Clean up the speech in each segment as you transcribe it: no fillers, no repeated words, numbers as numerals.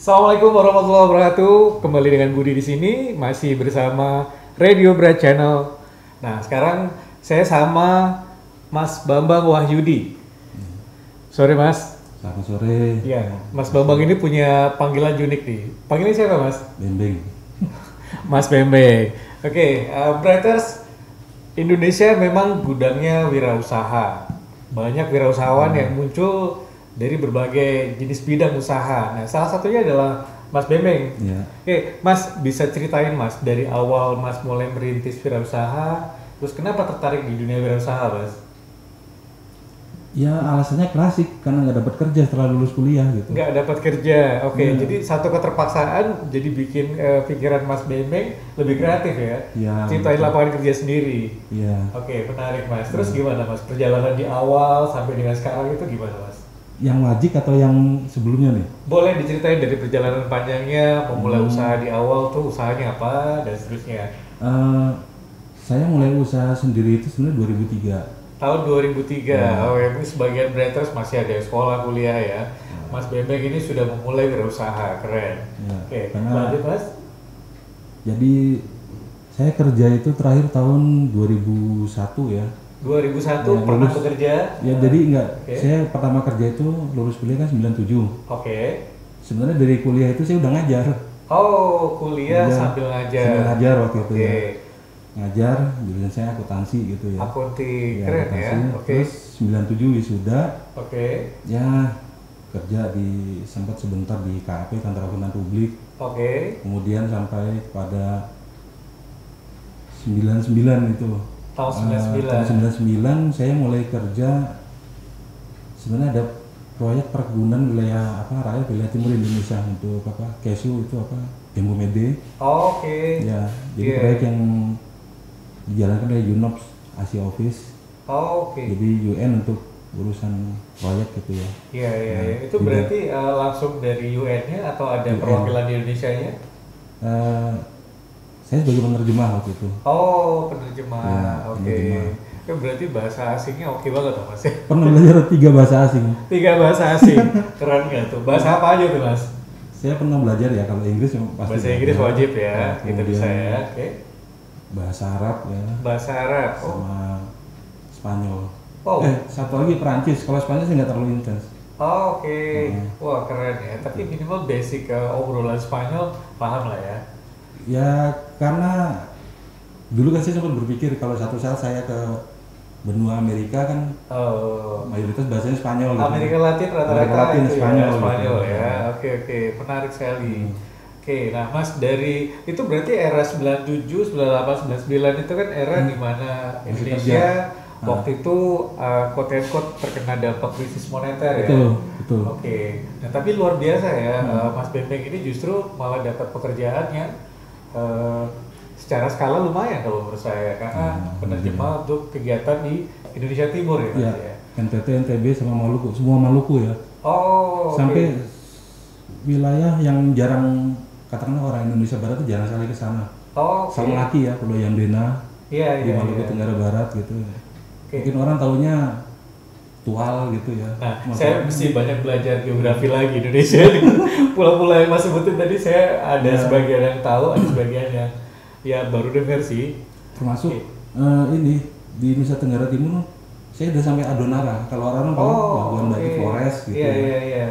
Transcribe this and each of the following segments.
Assalamualaikum warahmatullahi wabarakatuh. Kembali dengan Budi di sini, masih bersama Radio Brad Channel. Nah, sekarang saya sama Mas Bambang Wahyudi. Sore, Mas. Selamat sore. Iya, Mas Bambang ini punya panggilan unik nih. Panggilan siapa, Mas? Bembeng. Mas Bembeng. Oke, Brighters Indonesia memang gudangnya wirausaha. Banyak wirausahawan yang muncul dari berbagai jenis bidang usaha. Nah, salah satunya adalah Mas Bembeng. Ya. Oke, Mas bisa ceritain Mas dari awal Mas mulai merintis wirausaha, terus kenapa tertarik di dunia wirausaha, Mas? Ya alasannya klasik karena nggak dapat kerja setelah lulus kuliah gitu. Nggak dapat kerja. Oke, jadi satu keterpaksaan jadi bikin pikiran Mas Bembeng lebih kreatif ya. Ya, Ciptain betul. lapangan kerja sendiri. Ya. Oke, menarik Mas. Terus gimana Mas? Perjalanan di awal sampai dengan sekarang itu gimana Mas? Yang wajib atau yang sebelumnya nih? Boleh diceritain dari perjalanan panjangnya, memulai usaha di awal tuh usahanya apa dan seterusnya. Saya mulai usaha sendiri itu sebenarnya 2003. Tahun 2003, oh ya, ini sebagian Brighters masih ada yang sekolah, kuliah ya. Mas Bembeng ini sudah memulai berusaha, keren. Ya, Oke, karena- lanjut Mas. Jadi saya kerja itu terakhir tahun 2001 ya. 2001 Ya, pernah lulus. bekerja. Ya jadi enggak. Oke. Saya pertama kerja itu lulus kuliah kan 97. Oke. Sebenarnya dari kuliah itu saya udah ngajar. Oh, kuliah Ngajar. sambil ngajar. Sambil ngajar waktu itu Oke. ya. Ngajar, jurusan saya akuntansi gitu ya. Akunting, Ya, keren ya. akuntansi. Oke. Terus 97 wisuda, Oke. ya kerja di sempat sebentar di KAP Kantor Akuntan Publik, Oke. kemudian sampai pada 99 itu. Tahun 99. Tahun 99 saya mulai kerja, sebenarnya ada proyek perkebunan wilayah rakyat wilayah timur Indonesia untuk KESU itu Bembo Mede. Oh, oke. Ya, jadi Iya. proyek yang dijalankan oleh UNOPS Asia Office. Oh, oke. Jadi UN untuk urusan proyek gitu ya. Iya, iya, Nah, iya. Itu juga. berarti langsung dari UN-nya atau ada UN. perwakilan di Indonesia-nya? Eh, saya sebagai penerjemah waktu itu. Oh, penerjemah. Ya, Oke. penerjemah. Kan berarti bahasa asingnya oke banget tuh, Mas. Pernah belajar 3 bahasa asing. 3 bahasa asing. Keren nggak tuh? Bahasa apa aja tuh, Mas? Saya pernah belajar ya kalau Inggris yang pasti. Bahasa Inggris belajar. wajib ya. Nah, Kita kemudian bisa ya. Oke. Bahasa Arab ya, Bahasa Arab. Oh. sama Spanyol. Oh. Satu lagi Perancis. Kalau Spanyol saya nggak terlalu intens. Oh, oke. Wah, keren ya. Tapi minimal basic obrolan Spanyol paham lah ya. Ya karena dulu kan saya sempat berpikir kalau satu saat saya ke benua Amerika kan Oh. mayoritas bahasanya Spanyol gitu. Amerika Latin rata-rata Amerika Latin, itu Spanyol ya, gitu. Spanyol ya. Oke, oke, menarik sekali. Oke, nah Mas dari itu berarti era 97, 98, 99 itu kan era di mana Indonesia waktu itu quote and quote terkena dampak krisis moneter ya. Betul, betul. Oke. Nah, tapi luar biasa ya, Mas Bembeng ini justru malah dapat pekerjaan yang secara skala lumayan kalau menurut saya karena penerjemah untuk kegiatan di Indonesia Timur ya, Mas Ya, ya. NTT, NTB sama Maluku, semua Maluku ya. Oh, Sampai oke. wilayah yang jarang katakanlah orang Indonesia Barat itu jarang sekali ke sana. Oh, oke. Sama lagi ya, Pulau Yamdena Iya, di iya, Maluku iya. Tenggara Barat gitu. Oke. Mungkin orang taunya Tual gitu ya. Nah, Maksudnya- saya mesti banyak belajar geografi lagi Indonesia. Pulau-pulau yang Mas sebutin tadi saya ada Ya. sebagian yang tahu, ada sebagian yang ya baru dengar sih. Termasuk Oke. ini di Nusa Tenggara Timur saya udah sampai Adonara. Kalau orang tahu Labuan Bajo oke. Flores gitu. Iya, ya. iya, iya.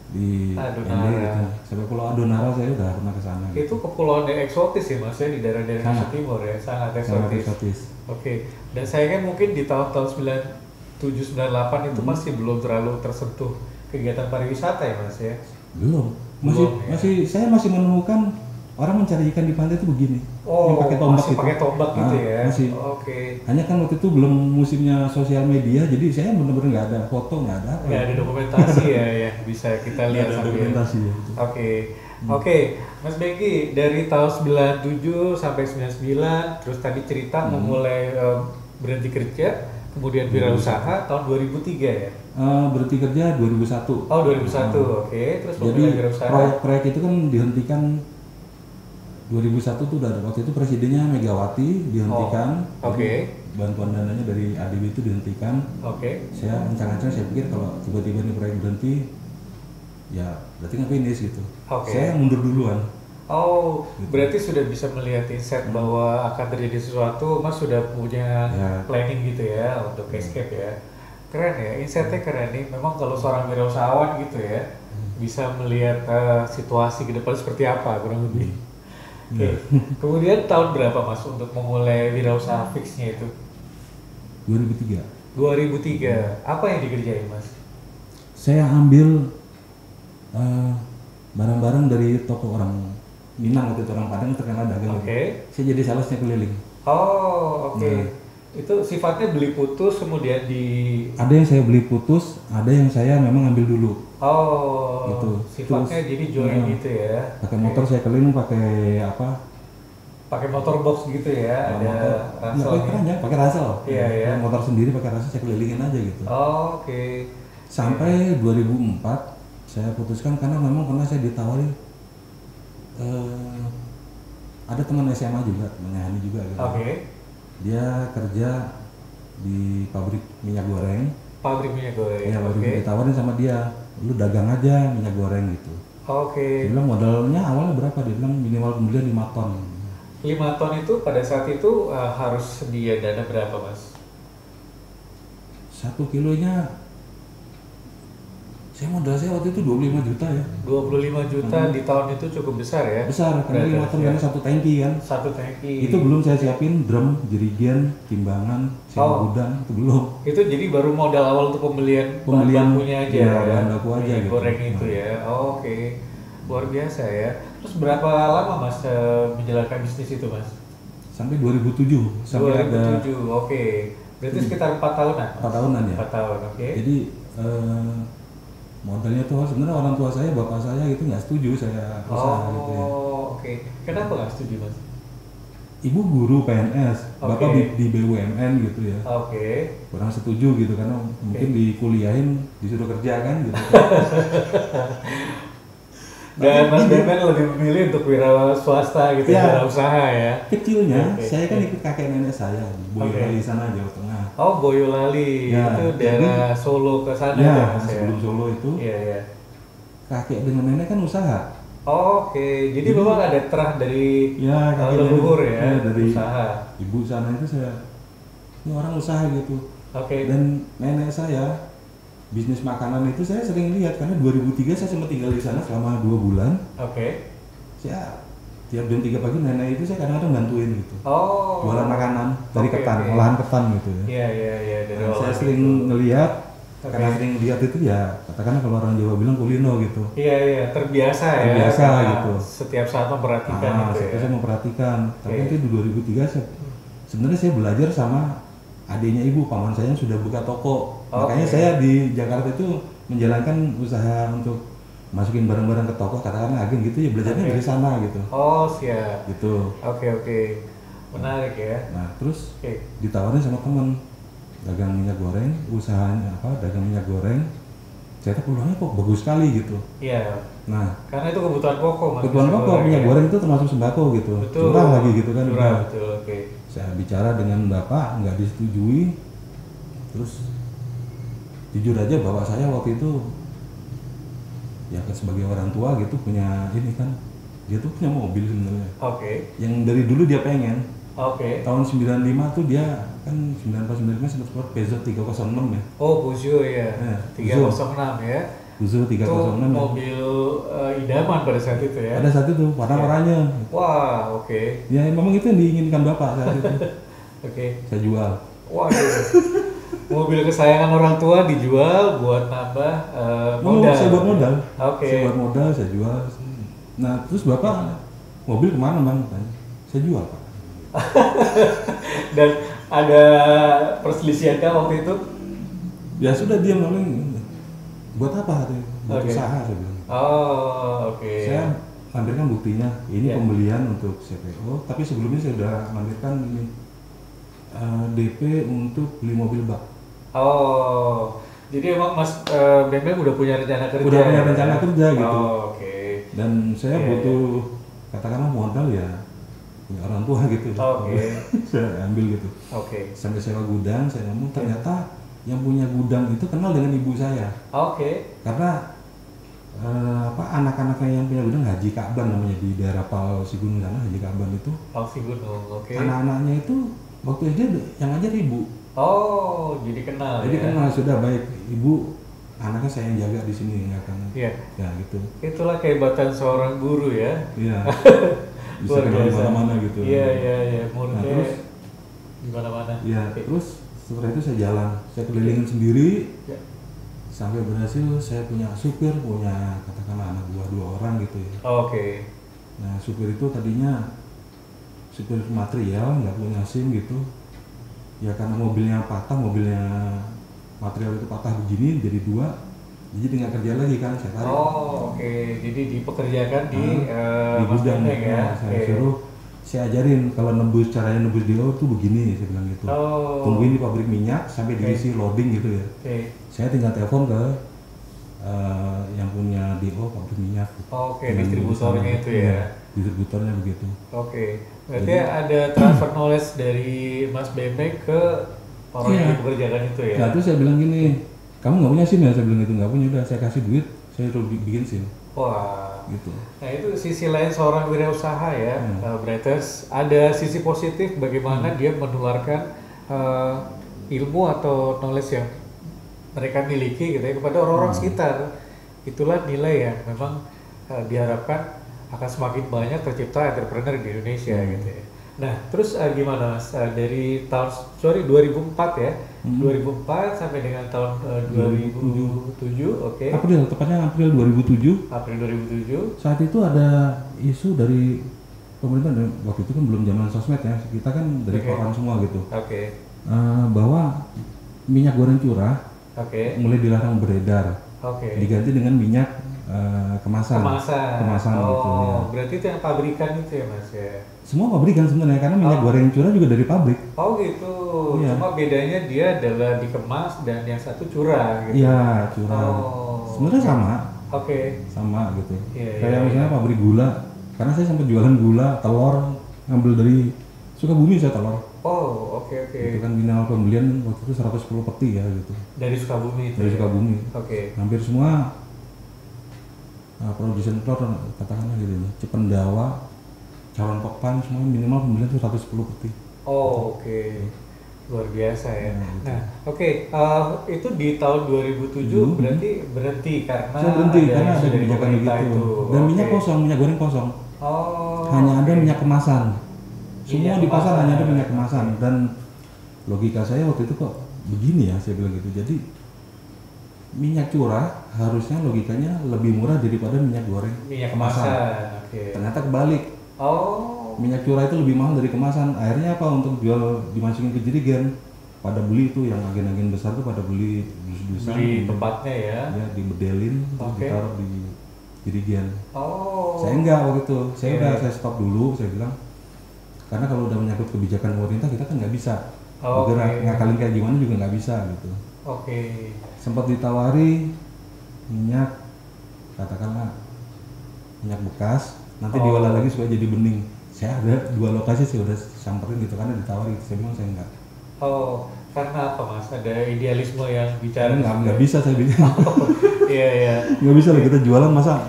Di Adonara. ND gitu. Sampai Pulau Adonara saya udah pernah ke sana. Itu kepulauan yang eksotis ya Mas ya di daerah-daerah Indonesia Sangat. Timur ya, sangat Sangat eksotis. eksotis. Oke. Dan sayangnya mungkin di tahun-tahun 97, 98 itu masih belum terlalu tersentuh kegiatan pariwisata ya Mas ya. Belum. Belum, ya. Saya masih menemukan orang mencari ikan di pantai itu begini. Oh, yang pakai tombak masih gitu. pakai tombak gitu Ah, ya. Masih. Oke. Hanya kan waktu itu belum musimnya sosial media, jadi saya benar-benar nggak ada foto, nggak ada. apa. Nggak ada dokumentasi ya, ya bisa kita Nggak lihat ada sambil. dokumentasi ya. Oke, oke, Mas Bengki dari tahun 97 sampai 99, terus tadi cerita memulai berhenti kerja, kemudian wirausaha tahun 2003 ya. Berhenti kerja 2001. Oh 2001, oke, terus Jadi memulai wirausaha. proyek-proyek itu kan dihentikan 2001 tuh udah ada, waktu itu presidennya Megawati dihentikan. Oh, oke. Jadi bantuan dananya dari ADB itu dihentikan. Oke. Saya ancang-ancang saya pikir kalau tiba-tiba ini proyek berhenti ya berarti nggak finish gitu. Oke. Saya mundur duluan. Oh, Gitu. berarti sudah bisa melihat insight bahwa akan terjadi sesuatu, Mas sudah punya Ya. planning gitu ya untuk escape ya. Keren ya, insightnya keren nih. Memang kalau seorang wirausahawan gitu ya, bisa melihat situasi ke depan seperti apa kurang lebih. Oke. Kemudian tahun berapa Mas untuk memulai wirausaha fixnya itu? 2003. 2003. Apa yang dikerjain Mas? Saya ambil barang-barang dari toko orang Minang, waktu itu orang Padang terkenal dagang. Oke. Saya jadi salesnya keliling. Oh, oke. Nah. Itu sifatnya beli putus kemudian di. Ada yang saya beli putus, ada yang saya memang ambil dulu. Oh, Gitu. sifatnya Terus, jadi join gitu ya. Pakai Oke. motor saya keliling pakai apa? Pakai motor box gitu ya, ada Motor. Nggak, ranselnya. keren ya, pakai ransel. Iya, iya. Motor sendiri pakai ransel saya kelilingin aja gitu. Oh, oke. Sampai 2004 saya putuskan karena memang pernah saya ditawari ada teman SMA juga, temannya Hani juga gitu. Oke. Dia kerja di pabrik minyak goreng. Pabrik minyak goreng. Ya, Oke. baru ditawarin sama dia, lu dagang aja minyak goreng gitu. Oke. Dia bilang modalnya awalnya berapa? Dia bilang minimal pembelian 5 ton. 5 ton itu pada saat itu harus sedia dana berapa, Mas? 1 kilonya, modal saya waktu itu 25 juta ya. 25 juta di tahun itu cukup besar ya. Besar, karena 5 ton ya. karena 1 tangki kan. Satu tangki. Itu belum saya siapin drum, jerigen, timbangan, sewa gudang, itu belum. Itu jadi baru modal awal untuk pembelian bahan bakunya aja. iya, bahan baku aja minyak gitu. goreng itu ya. Oh, oke. Luar biasa ya. Terus berapa lama Mas menjalankan bisnis itu, Mas? Sampai 2007, sampai 2007. Oke. Berarti sekitar 4 tahunan. 4 tahunan ya. 4 tahun, oke. Jadi modalnya tuh sebenarnya orang tua saya, bapak saya itu nggak setuju saya usaha gitu ya. Oh, oke. Kenapa nggak setuju, Mas? Ibu guru PNS, bapak Oke. di BUMN gitu ya. Oke. Kurang setuju gitu karena mungkin dikuliahin disuruh kerja kan gitu. Dan Mas Beben lebih memilih untuk wira swasta gitu, Ya. wira usaha ya. Kecilnya Oke. saya kan ikut kakek nenek saya di Boyolali sana, Jawa Tengah. Oh, Boyolali. Ya, Itu daerah Solo ke sana Ya, ya, Mas ya. sebelum Solo itu Iya, iya. kakek dengan nenek kan usaha. Oke, jadi memang ada terah dari Ya, kakek leluhur nenek. ya, Dari usaha. ibu sana itu saya, ini orang usaha gitu. Oke. Dan nenek saya bisnis makanan itu saya sering lihat karena 2003 saya sempat tinggal di sana selama 2 bulan. Oke. Saya tiap jam 3 pagi nenek itu saya kadang-kadang bantuin gitu. Oh. Jualan makanan dari Oke, ketan, oke. olahan ketan gitu ya. Iya, iya, iya, dari Nah, saya olahan sering itu. ngelihat, Oke. karena sering lihat itu ya katakanlah kalau orang Jawa bilang kulino gitu. Iya, iya, terbiasa ya. Terbiasa karena gitu. Setiap saat memperhatikan itu ya. Saya memperhatikan. Tapi Oke. nanti di 2003 sebenarnya saya belajar sama adiknya ibu, paman saya yang sudah buka toko. Makanya Oke. saya di Jakarta itu menjalankan usaha untuk masukin barang-barang ke toko, katakanlah agen gitu ya, belajarnya Oke. dari sana gitu. Oh, siap. Gitu. Oke, oke. Menarik ya. Nah, terus Oke. ditawarin sama temen dagang minyak goreng, usahanya apa, dagang minyak goreng. Saya tahu peluangnya kok bagus sekali gitu. Iya. Nah, Karena itu kebutuhan pokok, Mas. kebutuhan pokok minyak ya. goreng itu termasuk sembako gitu. Betul. Curah lagi gitu kan. Curah, Nah, betul. Oke. saya bicara dengan bapak, nggak disetujui. Terus jujur aja bapak saya waktu itu ya kan sebagai orang tua gitu punya ini kan, dia tuh punya mobil sebenarnya. Oke. Yang dari dulu dia pengen. Oke. Tahun 95 tuh dia kan 94-95 sempat keluar Peugeot 306 ya. Oh, Peugeot ya. Ya, 306 ya. Peugeot Itu 306 ya. mobil idaman pada saat itu ya. Ada saat itu warna oranye. Wah, oke. Ya memang itu yang diinginkan bapak saat itu. Oke. Saya jual. Waduh. Mobil kesayangan orang tua dijual buat nambah modal. Saya buat modal. Oke. Saya buat modal, saya jual. Nah terus bapak mobil kemana bang? Tanya. Saya jual pak. Dan ada perselisihan kah waktu itu? Ya sudah dia ngomong buat apa hari? Buat Oke. usaha saya bilang. Oh, oke. Saya lampirkan buktinya. Ini Ya. pembelian untuk CPO, tapi sebelumnya saya sudah lampirkan ini DP untuk beli mobil bak. Oh, jadi emang Mas Bembem udah punya rencana kerja. Udah punya ya? rencana kerja gitu. Oh, oke. Dan saya Iya, butuh katakanlah modal ya punya orang tua gitu. Oke. Saya ambil gitu. Oke. Sampai sewa gudang, saya ngomong ternyata yang punya gudang itu kenal dengan ibu saya. Oke. Karena anak-anaknya yang punya gudang Haji Ka'ban namanya di daerah Pal Sigunung sana. Haji Ka'ban itu Alfi Gunung, oke. anak-anaknya itu waktu SD yang ngajar ibu. Oh, jadi kenal Jadi ya. kenal sudah baik, ibu anaknya saya yang jaga di sini nggak kan. Iya. Ya gitu. Itulah kehebatan seorang guru ya. Iya. Bisa Luar kenal di biasa. mana-mana gitu. Iya, Nah, muridnya terus di mana-mana. ya Oke. terus setelah itu saya jalan, saya kelilingin sendiri Ya. sampai berhasil saya punya supir, punya katakanlah anak buah 2 orang gitu ya. Oke. Nah supir itu tadinya supir material nggak punya SIM gitu. Ya karena mobilnya patah, mobilnya material itu patah begini jadi 2, jadi nggak kerja lagi kan saya tarik. Oh, oke. Jadi dipekerjakan di Di Mas gudang Benteng ya. saya Oke. suruh, saya ajarin kalau nembus, caranya nembus di laut tuh begini, saya bilang gitu. Oh. Tungguin di pabrik minyak sampai Oke. diisi loading gitu ya. Oke. Saya tinggal telepon ke yang punya DO pabrik minyak. Oke, Dengan distributornya di sana. itu ya. Iya, distributornya begitu. Oke. Berarti ada transfer knowledge dari Mas Benteng ke orang Iya. yang dipekerjakan itu ya. Nah terus saya bilang gini, kamu nggak punya SIM ya? Saya bilang gitu, nggak punya, udah saya kasih duit, saya suruh bikin SIM Wah. gitu. Nah itu sisi lain seorang wirausaha ya, Bretters. Ada sisi positif bagaimana dia menularkan ilmu atau knowledge yang mereka miliki gitu ya kepada orang-orang sekitar. Itulah nilai yang memang diharapkan akan semakin banyak tercipta entrepreneur di Indonesia gitu ya. Nah terus gimana Mas? Dari tahun 2004 ya, 2004 sampai dengan tahun 2007, oke. April, tepatnya April 2007. April 2007. Saat itu ada isu dari pemerintah, dan waktu itu kan belum zaman sosmed ya, kita kan dari Oke. koran semua gitu, Oke, bahwa minyak goreng curah oke, mulai dilarang beredar, oke. diganti dengan minyak kemasan. Kemasan. gitu ya. Oh, berarti itu yang pabrikan itu ya Mas ya? Semua pabrikan sebenarnya, karena minyak goreng curah juga dari pabrik. Oh gitu. Iya. Cuma bedanya dia adalah dikemas dan yang satu curah gitu. Iya, curah. Oh. Sebenarnya sama, Oke. sama gitu. Iya, Kayak iya, misalnya pabrik gula, karena saya sempat jualan gula, telur, ngambil dari Sukabumi saya telur. Oh, oke oke. Itu kan minimal pembelian waktu itu 110 peti ya gitu. Dari Sukabumi itu. Dari ya? Sukabumi. Oke. Hampir semua produsen telur katakanlah gitu ya. Cipendawa, Calon Pokpan, semua minimal pembelian itu 110 peti. Oh, oke. Luar biasa ya. Gitu. Nah, oke. Itu di tahun 2007 berarti berhenti karena Saya berhenti karena isu ada dari kebijakan pemerintah gitu. Dan minyak Oke. kosong, minyak goreng kosong. Oh. Hanya ada minyak kemasan. Semua Minyak di pasar kemasan. hanya ada minyak kemasan. Dan logika saya waktu itu kok begini ya, saya bilang gitu. Jadi minyak curah harusnya logikanya lebih murah daripada minyak goreng Minyak kemasan. Oke. Ternyata kebalik. Oh. Minyak curah itu lebih mahal dari kemasan. Akhirnya apa, untuk jual dimasukin ke jerigen, pada beli itu yang agen-agen besar tuh pada beli dus-dusan, Beli tempatnya ya. ya dibedelin, terus Oke. ditaruh di jerigen. Oh. Saya enggak waktu itu, saya Iya. udah saya stop dulu, saya bilang karena kalau udah menyangkut kebijakan pemerintah kita kan nggak bisa Oke. bergerak, ngakalin kayak gimana juga nggak bisa gitu. Oke. Sempat ditawari minyak, katakanlah minyak bekas, nanti Oh. diolah lagi supaya jadi bening. Saya ada 2 lokasi saya udah samperin gitu, karena ditawari, saya bilang saya enggak. Oh, karena apa Mas? Ada idealisme yang bicara. Nggak bisa saya bilang. Iya iya. Nggak bisa lah kita jualan masa.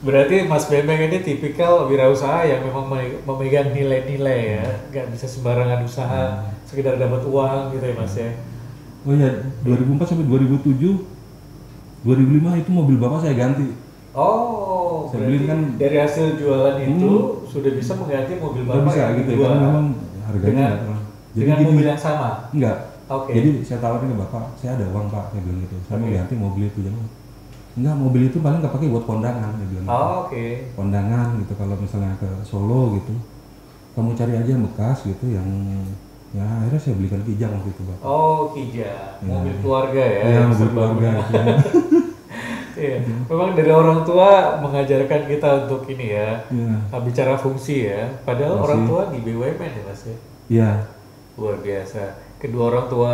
Berarti Mas Bembeng ini tipikal wirausaha yang memang memegang nilai-nilai ya, nggak bisa sembarangan usaha sekedar dapat uang gitu ya Mas ya. Oh iya, 2004 sampai 2007, 2005 itu mobil bapak saya ganti. Oh, Saya berarti beli kan- dari hasil jualan itu sudah bisa mengganti mobil Nggak bapak bisa yang gitu ya, dijual karena memang harganya dengan, nggak terlalu. Jadi dengan gini, mobil yang sama. enggak. Oke. Jadi saya tawarin ke bapak, saya ada uang pak, saya bilang gitu. Saya mau Oke. ganti mobil itu, jangan. Enggak, mobil itu paling kepake buat kondangan, dia bilang. Gitu. Oh, oke. Kondangan gitu, kalau misalnya ke Solo gitu, kamu cari aja yang bekas gitu, yang ya akhirnya saya belikan Kijang waktu itu pak. Oh, Kijang, mobil keluarga ya. Iya, yang mobil serba keluarga. guna. Iya, memang dari orang tua mengajarkan kita untuk ini ya, Iya. bicara fungsi ya. Padahal Fungsi. orang tua di BUMN ya Mas ya. Iya. Luar biasa. Kedua orang tua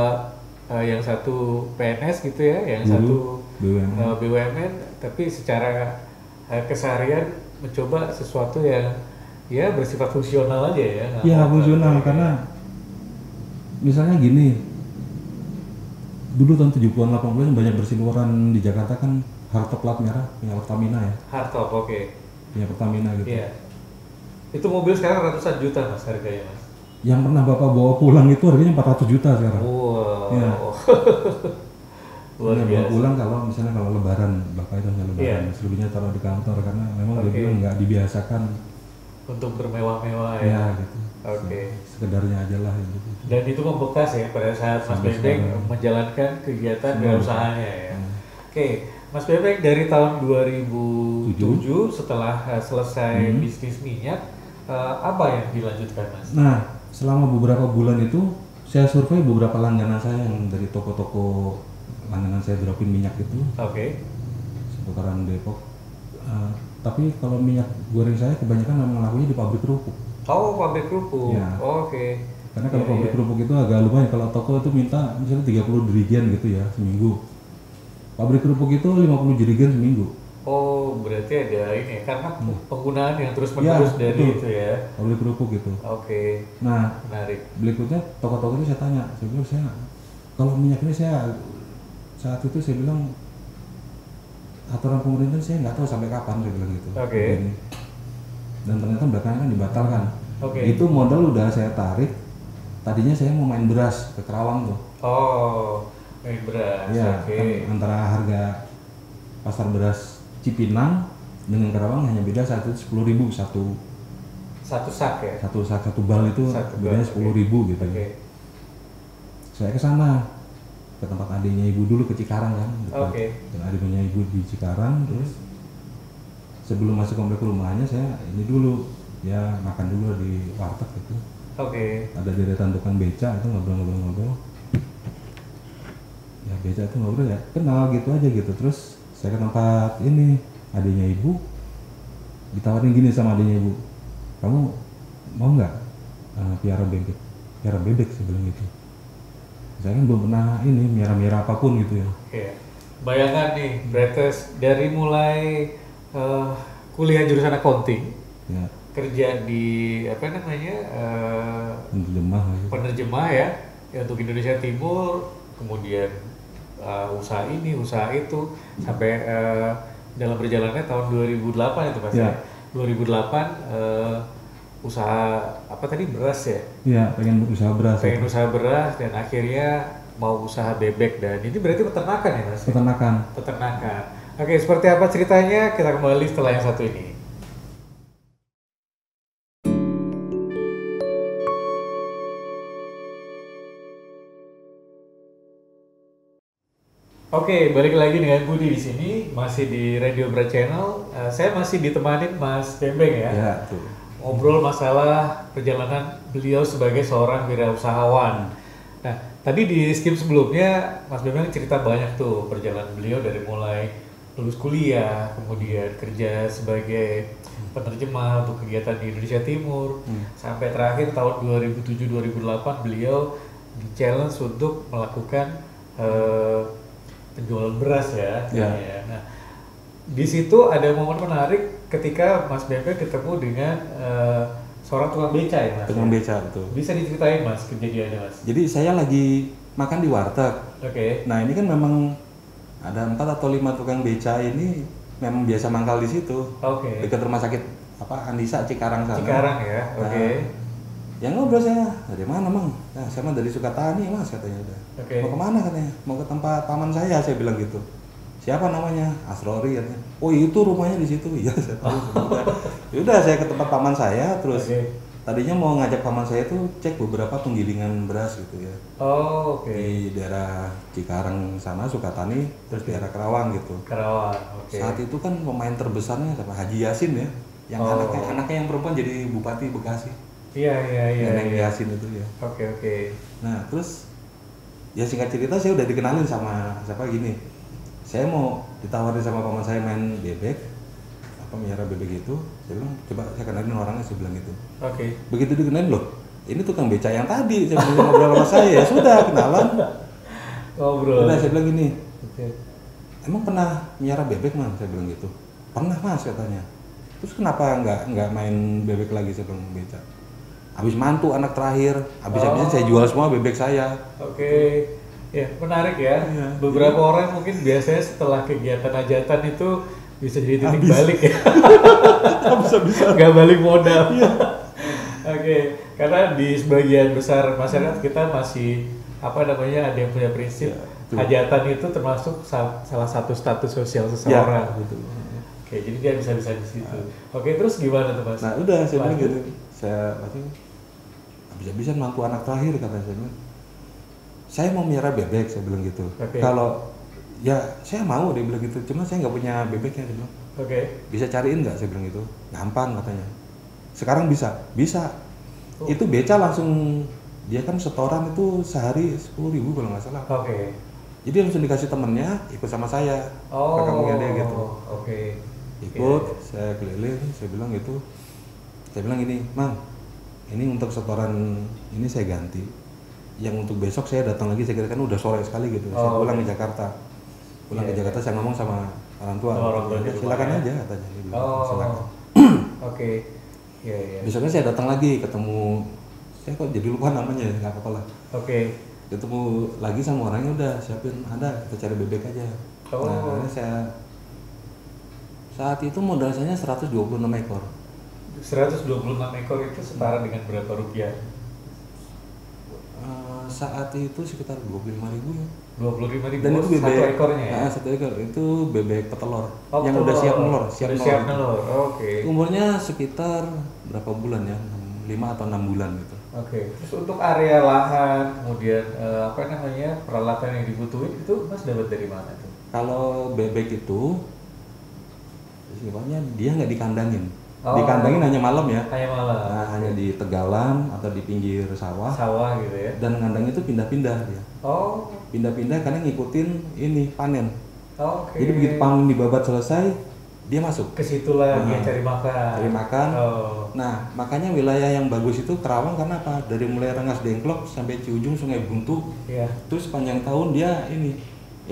yang satu PNS gitu ya, yang Guru, satu BUMN. BUMN, tapi secara keseharian mencoba sesuatu yang ya bersifat fungsional aja ya. nggak Iya mau fungsional, kayak- karena misalnya gini, dulu tahun 70-an 80-an banyak berseliweran di Jakarta kan Harto plat merah punya Pertamina ya. Hardtop, oke. Punya Pertamina gitu. Iya. Itu mobil sekarang ratusan juta mas harganya mas. Yang pernah Bapak bawa pulang itu harganya 400 juta sekarang. Wow. Iya. Luar Bawa biasa. pulang kalau misalnya kalau lebaran, Bapak itu hanya lebaran, Iya. selebihnya taruh di kantor karena memang dia Oke. bilang nggak dibiasakan. Untuk bermewah-mewah ya. Ya gitu. Oke. Sekedarnya aja lah gitu. Dan itu membekas ya pada saat Mas Sampai Bebek sekarang. menjalankan kegiatan Semua. usahanya ya. Oke, Mas Bebek dari tahun 2007 setelah selesai bisnis minyak, apa yang dilanjutkan Mas? Nah, selama beberapa bulan itu saya survei beberapa langganan saya yang dari toko-toko langganan saya dropin minyak itu Oke. seputaran Depok. Tapi kalau minyak goreng saya kebanyakan memang lakunya di pabrik kerupuk. Oh, pabrik kerupuk. Iya. Oke. Karena kalau Iya, pabrik iya. kerupuk itu agak lumayan. Kalau toko itu minta misalnya 30 jerigen gitu ya seminggu. Pabrik kerupuk itu 50 jerigen seminggu. Oh, berarti ada ini ya, karena penggunaan yang terus-menerus Ya, dari betul. itu ya. Pabrik kerupuk gitu. Oke, Nah, menarik. berikutnya toko-toko itu saya tanya, saya bilang saya kalau minyak ini saya saat itu saya bilang aturan pemerintah saya nggak tahu sampai kapan saya bilang gitu. Oke. Begini. Dan ternyata belakangan kan dibatalkan. Oke. Itu modal udah saya tarik. Tadinya saya mau main beras ke Kerawang tuh. Oh, main beras. Iya, Oke. kan antara harga pasar beras Cipinang dengan Kerawang hanya beda saat itu 10.000 satu Satu sak ya. satu bal itu Satu bedanya bal, 10.000 gitu. Oke. Saya ke sana ke tempat adiknya ibu dulu ke Cikarang kan. dekat. Oke. Dan adiknya ibu di Cikarang terus sebelum masuk komplek rumahnya saya ini dulu ya makan dulu di warteg gitu. Oke. Ada deretan tukang beca itu ngobrol-ngobrol. Ya beca itu ngobrol ya kenal gitu aja gitu. Terus saya ke tempat ini adiknya ibu ditawarin gini sama adiknya ibu, kamu mau nggak piara bebek? Piara bebek saya bilang gitu. Saya kan belum pernah ini miara apapun gitu ya. Oke. Bayangkan nih, Bretes dari mulai kuliah jurusan accounting, Ya kerja di apa namanya penerjemah gitu. penerjemah ya untuk Indonesia Timur, kemudian usaha ini, usaha itu sampai dalam perjalanannya tahun 2008 itu Mas Ya. ya. 2008 usaha apa tadi beras ya? Iya, pengen usaha beras. Pengen usaha beras dan akhirnya mau usaha bebek dan ini berarti peternakan ya Mas? Peternakan. Peternakan. Oke, seperti apa ceritanya? Kita kembali setelah yang satu ini. Oke, balik lagi dengan Budi di sini, masih di Radio Bra Channel. Saya masih ditemanin Mas Bembeng ya. Ya, tuh. Ngobrol masalah perjalanan beliau sebagai seorang wirausahawan. Nah, tadi di skip sebelumnya Mas Bembeng cerita banyak tuh perjalanan beliau dari mulai lulus kuliah, kemudian kerja sebagai penerjemah untuk kegiatan di Indonesia Timur, sampai terakhir tahun 2007-2008 beliau di-challenge untuk melakukan penjualan beras ya. Ya. Nah, di situ ada momen menarik ketika Mas Bembeng ketemu dengan seorang tukang beca ya Mas. Tukang beca betul. Bisa diceritain Mas kejadiannya Mas? Jadi saya lagi makan di warteg. Oke. Nah ini kan memang ada 4 atau 5 tukang beca ini memang biasa mangkal di situ. Oke. Dekat rumah sakit apa Andisa Cikarang sana. Cikarang ya. Oke. Nah, yang ngobrol saya, dari mana Mang? Nah, saya mah dari Sukatani Mas katanya udah. Oke. Mau kemana katanya? Mau ke tempat paman saya bilang gitu. Siapa namanya? Asrori katanya. Oh itu rumahnya di situ. Iya saya tahu. Yaudah saya ke tempat paman saya terus Oke. tadinya mau ngajak paman saya tuh cek beberapa penggilingan beras gitu ya. Oh, oke. Di daerah Cikarang sana Sukatani terus daerah Kerawang gitu. Karawang. Oke. Saat itu kan pemain terbesarnya siapa? Haji Yasin ya. Yang Oh. anaknya yang perempuan jadi Bupati Bekasi. Iya, iya, iya. Neneng iya. Yasin itu ya. Oke, oke. Nah terus ya singkat cerita saya udah dikenalin sama siapa gini. Saya mau ditawarin sama paman saya main bebek, apa miara bebek itu. Saya bilang coba saya kenalin orangnya, saya bilang gitu. Oke. Begitu dikenalin loh, ini tukang beca yang tadi saya bilang ngobrol sama saya. Ya sudah kenalan. Ngobrol. Udah saya bilang gini, Oke. emang pernah miara bebek Man? Saya bilang gitu. Pernah Mas katanya. Terus kenapa nggak main bebek lagi? Saya bilang beca. Habis mantu anak terakhir, habis-habisnya saya jual semua bebek saya. Oke. Ya, menarik ya. Iya. Beberapa orang mungkin biasanya setelah kegiatan hajatan itu bisa jadi titik Habis. balik ya. Bisa-bisa. Nggak balik modal. Iya. Oke, karena di sebagian besar masyarakat kita masih apa namanya ada yang punya prinsip Ya, betul. hajatan itu termasuk salah satu status sosial Ya, seseorang. betul. Oke, jadi dia bisa-bisa di situ. Oke, terus gimana tuh Mas? Nah udah saya bilang Lanjut. gitu, saya bisa-bisa mantu anak terakhir kata saya bilang. Saya mau miara bebek, saya bilang gitu. Oke. Kalau ya saya mau dia bilang gitu, cuma saya nggak punya bebeknya dia bilang. Oke. Bisa cariin nggak saya bilang gitu, gampang katanya. Sekarang bisa. Oh. Itu beca langsung dia kan setoran itu sehari 10.000 kalau nggak salah. Oke. Jadi langsung dikasih temennya ikut sama saya Oh. ke kampungnya dia gitu. Oke. Ikut, Iya. saya keliling, saya bilang gitu. Saya bilang gini, Mang, ini untuk setoran ini saya ganti. Yang untuk besok saya datang lagi, saya kira kan udah sore sekali gitu. Saya Oh, pulang oke. ke Jakarta. Pulang Iya, ke Jakarta saya ngomong sama orang tua. Sama orang tuanya "Ya, di silakan rumah ya?" aja katanya. Dia bilang, Oh. silakan. Oke. Iya, iya. Besoknya saya datang lagi ketemu, saya kok jadi lupa namanya, ya, nggak apa-apa lah. Oke. Ketemu lagi sama orangnya, udah siapin, ada kita cari bebek aja. Oh. Nah, akhirnya saya saat itu modal saya 126 ekor. 126 ekor itu setara dengan berapa rupiah? Saat itu sekitar 25.000 ya. 25.000 Dan itu bebek satu ekornya ya? satu ekor itu bebek petelur Oh, yang telur. udah siap nelor, Udah siap nelor. Oke. Umurnya sekitar berapa bulan ya? 5 atau 6 bulan gitu. Oke. Terus untuk area lahan, kemudian apa namanya peralatan yang dibutuhin itu Mas dapat dari mana tuh? Kalau bebek itu sebenarnya dia nggak dikandangin. Oh. Dikandangin hanya malam ya. Hanya malam. Nah, hanya di tegalan atau di pinggir sawah. Sawah gitu ya? Dan kandang itu pindah-pindah dia. Oh. Pindah-pindah karena ngikutin ini panen. Oke. Jadi begitu panen dibabat selesai, dia masuk. Ke situ lagi Nah, cari makan. cari makan. Oh. Nah, makanya wilayah yang bagus itu Kerawang karena apa? Dari mulai Rengas Dengklok sampai Ciujung Sungai Buntu, Iya. terus sepanjang tahun dia ini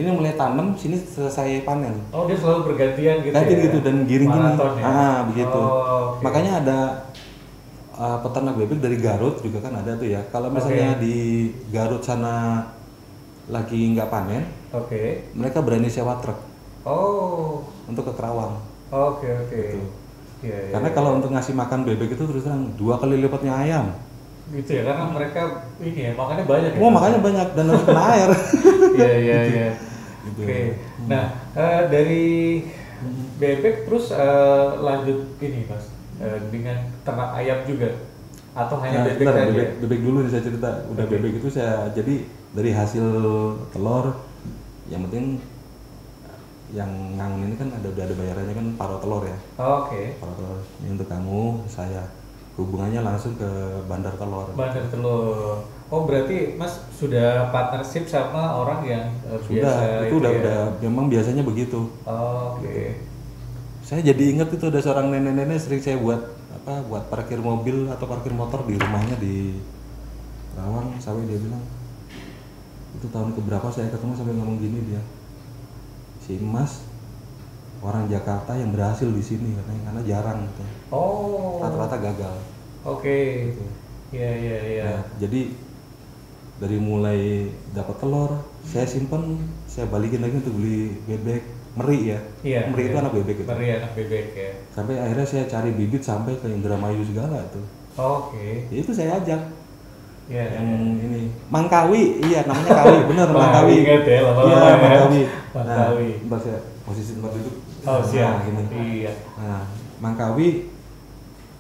mulai tanam, sini selesai panen. Oh, dia selalu bergantian gitu Ganti ya? gitu dan giring gini. Maraton ya? Begitu. Oh, oke. Makanya ada peternak bebek dari Garut juga kan ada tuh ya. Kalau misalnya Oke. di Garut sana lagi nggak panen, Oke. mereka berani sewa truk Oh. untuk ke Kerawang. Oke, oke. Gitu. Iya, iya. Karena kalau untuk ngasih makan bebek itu terus terang 2 kali lipatnya ayam. gitu ya, karena mereka ini ya, makanya banyak ya. Oh, makanya banyak dan harus kena air. Iya, iya, iya. Gitu. Oke. Nah, dari bebek terus lanjut ini Mas, dengan ternak ayam juga atau hanya bebek bentar, saja? bebek dulu nih saya cerita. Udah Oke. bebek itu saya jadi dari hasil telur, yang penting yang ngangun ini kan udah ada bayarannya kan paruh telur ya. Oke. Paruh telur ini untuk kamu, saya hubungannya langsung ke bandar telur. Bandar telur. Oh, berarti Mas sudah partnership sama orang yang biasa Sudah, itu ya? udah memang biasanya begitu. Oh, oke. Saya jadi ingat itu ada seorang nenek-nenek sering saya buat parkir mobil atau parkir motor di rumahnya di Rawang, sampai dia bilang itu tahun keberapa saya ketemu sampai ngomong gini dia, si Mas orang Jakarta yang berhasil di sini katanya karena jarang gitu. Oh. Rata-rata gagal. Oke. Gitu. Iya, iya, iya. Nah, jadi dari mulai dapat telur saya simpen, saya balikin lagi untuk beli bebek meri ya. Iya. Meri itu iya. anak bebek gitu. Meri anak bebek ya. Sampai akhirnya saya cari bibit sampai ke Indramayu segala tuh. Oke. Ya, itu saya ajak Iya. yang ini Mangkawi, iya namanya Kawi, bener Mangkawi. Ingat ya, lama-lama Iya, ya. Mangkawi. Mangkawi. Nah, bentar saya posisi tempat duduk. Oh, siap. Nah, gini. Iya. Nah, Mangkawi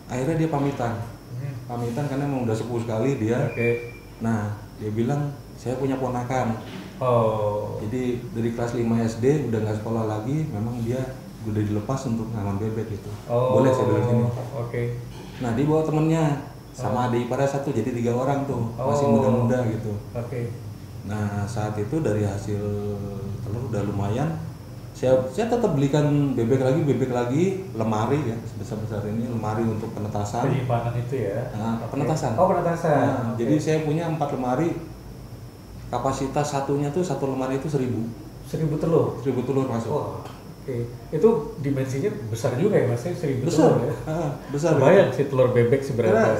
akhirnya dia pamitan. Hmm. Pamitan karena emang udah sepuh sekali dia. Oke. Nah, dia bilang saya punya ponakan. Oh. Jadi dari kelas 5 SD udah nggak sekolah lagi, memang dia udah dilepas untuk ngangon bebek gitu. Oh. Boleh saya bilang gini. Oke. Nah, dia bawa temennya sama adik iparnya satu, jadi 3 orang tuh, masih Oh. muda-muda gitu. Oke. Nah, saat itu dari hasil telur udah lumayan. Saya tetap belikan bebek lagi, lemari ya sebesar-besar ini, lemari untuk penetasan. Penyimpanan itu ya. Nah, Oke. penetasan. Oh, penetasan. Nah, Oke. jadi saya punya 4 lemari. Kapasitas satunya tuh satu lemari itu 1000 1000 telur. masuk. Wah. Oke. Itu dimensinya besar juga ya Mas, 1000 Besar, telur ya. besar. Bayang sih telur bebek Karena seberapa.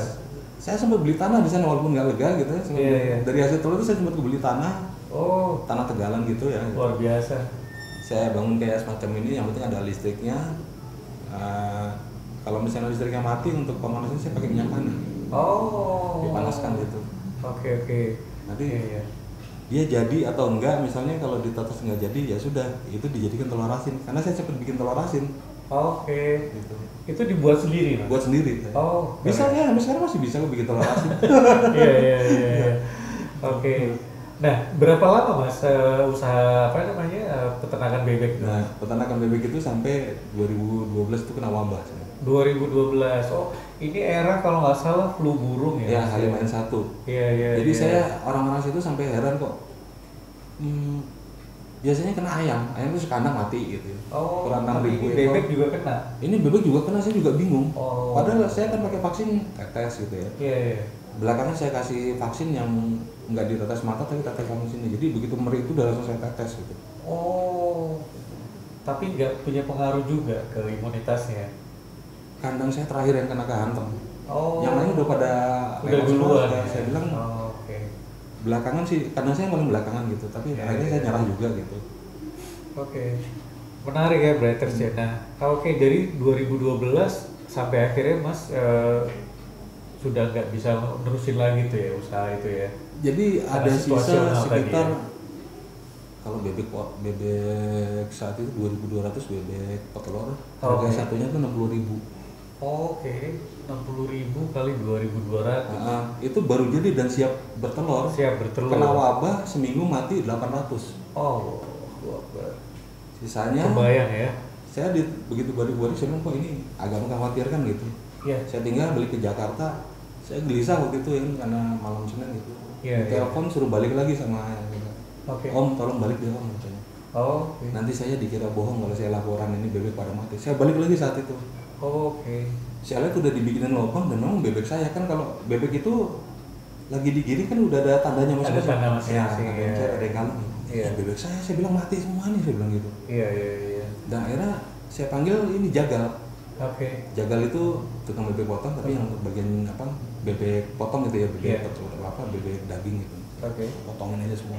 saya sempat beli tanah di sana walaupun nggak lega gitu ya. Dari hasil telur itu saya sempat beli tanah. Oh, Tanah Tegalan gitu ya. luar biasa. Saya bangun kayak semacam ini, yang penting ada listriknya. Kalau misalnya listriknya mati, untuk pemanasan saya pakai minyak tanah. Oh. Dipanaskan gitu. Oke. Nanti Iya. dia jadi atau enggak, misalnya kalau ditetes nggak jadi ya sudah, itu dijadikan telur asin. Karena saya sempat bikin telur asin. Oke. Gitu. Itu dibuat sendiri, Mas? Buat sendiri. Oh, bisa ya, sampai sekarang masih bisa kok bikin telur asin. Iya. Oke. Nah, berapa lama Mas usaha peternakan bebek itu? Nah, peternakan bebek itu sampai 2012 itu kena wabah. 2012. Oh, ini era kalau nggak salah flu burung ya? Ya, H5N1. Iya. Jadi saya orang-orang situ sampai heran kok. Biasanya kena ayam itu sekandang mati gitu. Oh, kurang tapi 6.000 ini ekor. bebek juga kena? Ini bebek juga kena, saya juga bingung. Oh. Padahal saya kan pakai vaksin tetes gitu ya. Iya. Belakangan saya kasih vaksin yang nggak ditetes mata tapi tetes langsung sini. Jadi begitu meri itu udah langsung saya tetes gitu. Oh, tapi nggak punya pengaruh juga ke imunitasnya? Kandang saya terakhir yang kena kehantem. Oh. Yang lain udah pada udah duluan ya? Saya bilang Oke. belakangan sih, kandang saya paling belakangan gitu. Tapi akhirnya saya nyerah juga gitu. Oke. Menarik ya Bretters ya. Nah, oke, dari 2012 sampai akhirnya Mas sudah nggak bisa nerusin lagi tuh ya usaha itu ya. Jadi Karena ada sisa situasional sekitar tadi ya. Kalau bebek saat itu 2.200 bebek petelur, harga Oke. satunya tuh 60.000. Oke, 60.000 kali 2.200. Itu baru jadi dan siap bertelur. Siap bertelur. Kena wabah seminggu mati 800. Oh, Sisanya kebayang ya. saya begitu baru saya bilang kok ini agak mengkhawatirkan gitu. Iya. Saya tinggal balik ke Jakarta, saya gelisah waktu itu ya karena malam Senin gitu. Iya. Telepon suruh balik lagi sama Oke. Om, tolong balik dia Om katanya. Oh, oke. Nanti saya dikira bohong kalau saya laporan ini bebek pada mati. Saya balik lagi saat itu. Oke. Saya lihat udah dibikinin lubang dan memang bebek saya kan, kalau bebek itu lagi digiring kan udah ada tandanya Ada masing-masing. tanda masing-masing, Ya, ya. ada yang kalem. Iya. Bebek saya bilang mati semua nih, saya bilang gitu. Iya. Dan akhirnya saya panggil ini jagal. Oke. Jagal itu tukang bebek potong, tapi yang untuk bagian bebek potong gitu ya, bebek Iya. bebek daging gitu. Oke. Potongin aja semua.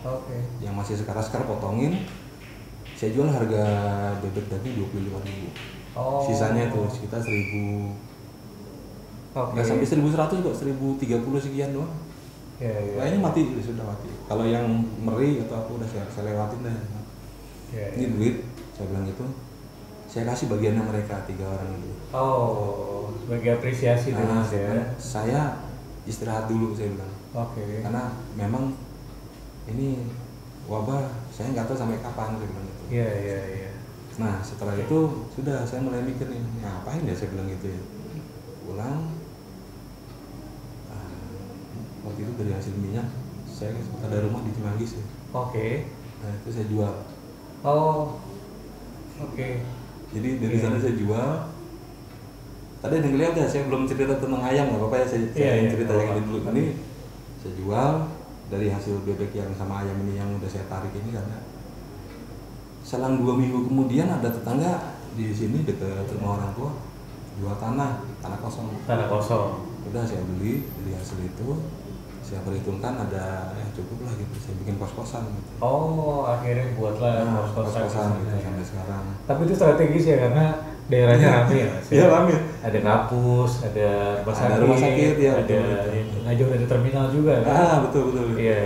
Oke. Yang masih sekar-sekar potongin. Saya jual harga bebek daging 25.000. Oh. Sisanya tuh sekitar 1.000. Oke. Nggak sampai 1.100 kok, 1.030 sekian doang. Iya. Kayaknya mati, sudah mati. Kalau yang meri atau apa udah saya lewatin dah. Iya. Ini duit, saya bilang gitu. Saya kasih bagiannya mereka 3 orang itu. Oh, sebagai apresiasi tuh Mas ya. Saya istirahat dulu, saya bilang. Oke. Karena memang ini wabah, saya nggak tahu sampai kapan, saya bilang gitu. Iya. Nah setelah itu sudah saya mulai mikir nih, ngapain ya, saya bilang gitu ya. Pulang, waktu itu dari hasil minyak, saya ada rumah di Cimanggis ya. Oke. Nah itu saya jual. Oh. Oke. Jadi dari sana saya jual. Tadi ada yang lihat ya, saya belum cerita tentang ayam, nggak apa-apa ya, saya cerita yang ini dulu. Ini saya jual dari hasil bebek yang sama ayam ini yang udah saya tarik ini, karena selang 2 minggu kemudian ada tetangga di sini dekat rumah orang tua jual tanah kosong. Tanah kosong. Udah saya beli dari hasil itu, saya perhitungkan ada cukup lah gitu, saya bikin kos-kosan gitu. Oh, akhirnya buatlah kos-kosan gitu sampai sekarang. Tapi itu strategis ya, karena daerahnya rame ya Mas. Iya, rame. Ada kampus, ada rumah sakit, ya, ada nggak jauh dari terminal juga kan? Betul. Iya.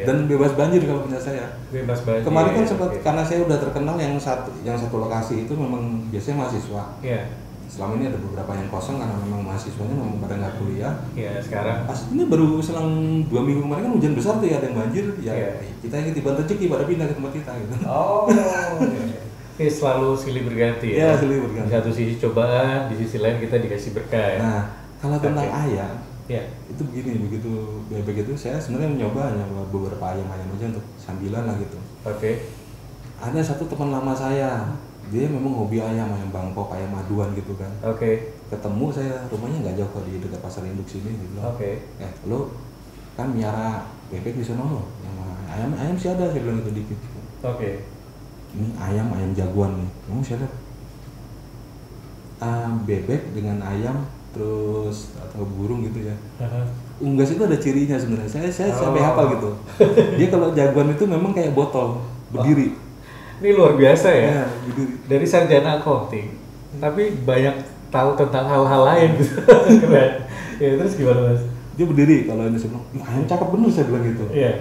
Dan bebas banjir kalau punya saya. Bebas banjir. Kemarin kan sempat, karena saya udah terkenal yang satu lokasi itu memang biasanya mahasiswa. Iya. Selama ini ada beberapa yang kosong karena memang mahasiswanya memang pada nggak kuliah. Iya, sekarang. Pas ini baru selang 2 minggu kemarin kan hujan besar tuh ya, ada yang banjir. Ya kita yang ketiban rezeki pada pindah ke tempat kita gitu. Oh. Iya. Selalu silih berganti ya. Iya, silih berganti. Di satu sisi cobaan, di sisi lain kita dikasih berkah ya. Nah, kalau tentang ayam, ya. Itu begini, begitu bebek itu saya sebenarnya mencoba hanya beberapa ayam aja untuk sambilan lah gitu. Oke. Ada satu teman lama saya, dia memang hobi ayam bangkok, ayam maduan gitu kan. Oke. Ketemu saya, rumahnya nggak jauh kok, di dekat pasar induk sini gitu. Oke. Lo kan miara bebek di sana lo, ayam sih ada, saya bilang itu dikit. Oke. Ini ayam jagoan nih, kamu saya lihat bebek dengan ayam terus atau burung gitu ya. Aha. Unggas itu ada cirinya sebenarnya. Saya sampai Oh. hafal gitu. Dia kalau jagoan itu memang kayak botol berdiri. Ini luar biasa ya. Ya, berdiri. Dari sarjana accounting, tapi banyak tahu tentang hal-hal lain gitu. Keren. Ya terus gimana Mas? Dia berdiri kalau ini saya bilang, "Ih, ayam cakep bener," saya bilang gitu. Iya.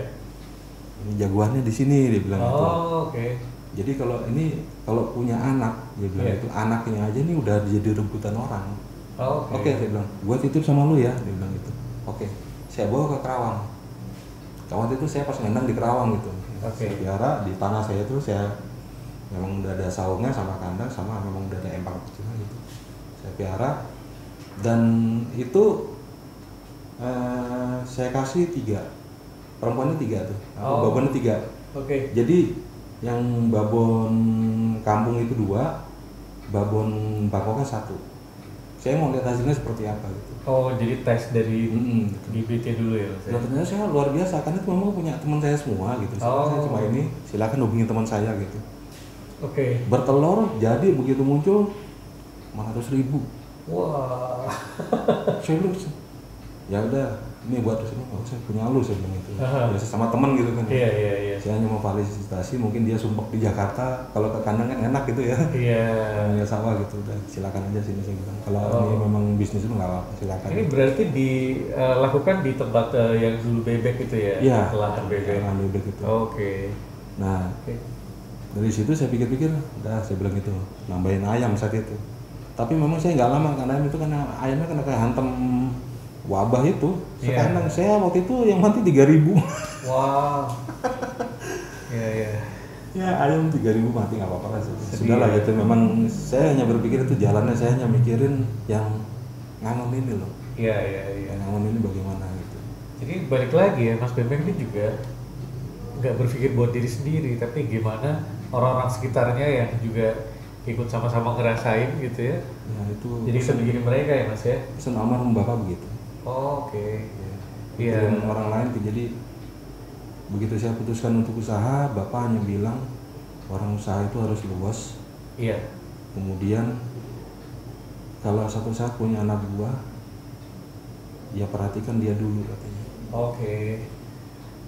Ini jagoannya di sini dia bilang gitu. Oh, oke. Jadi kalau punya anak, dia bilang Iya. itu anaknya aja nih udah jadi rebutan orang. Oh, Oke, saya bilang, gua titip sama lu ya, dia bilang gitu. Oke, saya bawa ke Kerawang. Waktu itu saya pas ngendang di Kerawang gitu. Oke. Saya pelihara di tanah saya itu saya memang udah ada saungnya sama kandang sama memang udah ada empang kecil gitu. Saya pelihara dan itu saya kasih 3, perempuannya 3 tuh, Oh. babonnya 3. Oke. Jadi yang babon kampung itu 2, babon Bangkoknya 1. Saya mau lihat hasilnya seperti apa gitu. Oh, jadi tes dari Gitu. bibitnya dulu ya Mas? Dan ternyata saya luar biasa karena itu memang punya teman saya semua gitu. Saya cuma ini silakan hubungi teman saya gitu. Oke. Bertelur jadi begitu muncul 400.000. Wah. Saya bilang, ya udah ini buat semua, nggak usah punya lu saya bilang gitu. Aha. Biasa sama teman gitu kan. Iya, iya, iya. Saya hanya mau fasilitasi, mungkin dia sumpah di Jakarta, kalau ke kandang kan enak gitu ya. Iya. Ya sawah gitu, udah silakan aja sini saya bilang. Kalau Oh. ini memang bisnis itu nggak apa-apa, silakan. Ini berarti dilakukan di tempat yang dulu bebek itu ya? Iya. Lahan bebek. Lahan bebek itu. Oke. Nah, Oke. dari situ saya pikir-pikir, udah saya bilang gitu, nambahin ayam saat itu. Tapi memang saya nggak lama karena ayam itu ayamnya kena kayak hantam wabah itu. Iya. Sekandang saya waktu itu yang mati 3.000. Wah. Iya, iya. Ya ayam 3.000 mati nggak apa-apa lah. Sedih Sudahlah ya. gitu. Memang saya hanya berpikir itu jalannya, saya hanya mikirin yang ngangon ini loh. Iya, iya, iya. Yang ngangon ini bagaimana gitu. Jadi balik lagi ya, Mas Bembeng ini juga nggak berpikir buat diri sendiri, tapi gimana orang-orang sekitarnya yang juga ikut sama-sama ngerasain gitu ya. Ya itu. Jadi bisa bikin mereka ya Mas ya. Pesan almarhum bapak begitu. Oh, oke. Ya. Iya. Itu orang lain jadi begitu saya putuskan untuk usaha, bapak hanya bilang orang usaha itu harus luas. Iya. Kemudian kalau satu saat punya anak buah, ya perhatikan dia dulu katanya. Oke.